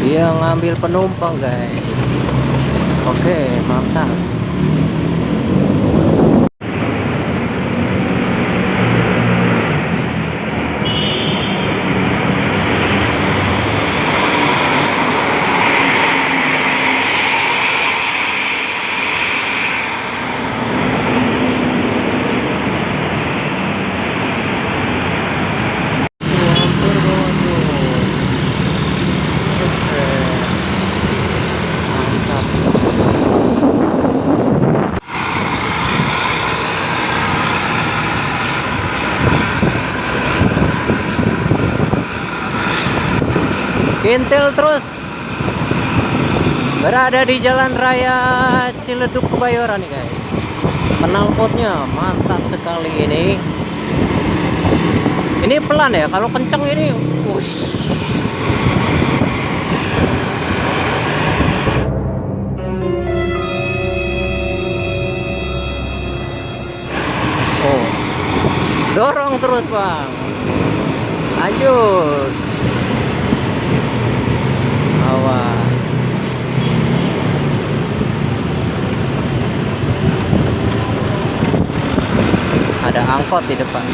Dia ngambil penumpang guys. Oke, mantap. Kintil terus berada di Jalan Raya Ciledug Kebayoran nih guys. Knalpotnya mantap sekali ini. Ini pelan ya, kalau kenceng ini wush. Oh, dorong terus bang, lanjut. Awas. Ada angkot di depan.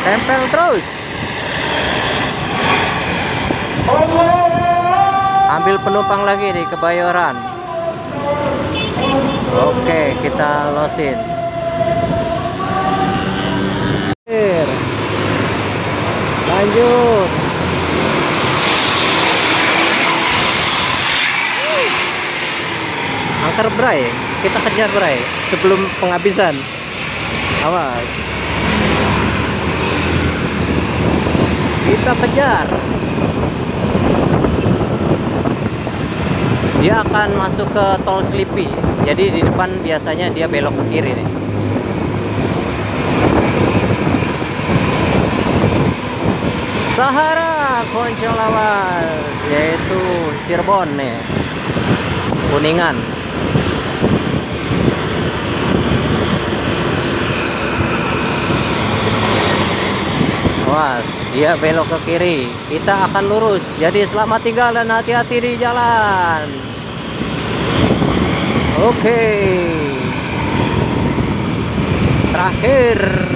Tempel terus. Ambil penumpang lagi di Kebayoran. Oke, kita losin. Lanjut. Angker Bray, kita kejar Bray sebelum penghabisan. Awas. Kita kejar. Dia akan masuk ke tol Slipi. Jadi di depan biasanya dia belok ke kiri nih. Sahara Konco lawas, yaitu Cirebon nih. Kuningan. Awas, dia belok ke kiri. Kita akan lurus. Jadi selamat tinggal dan hati-hati di jalan. Oke. Terakhir.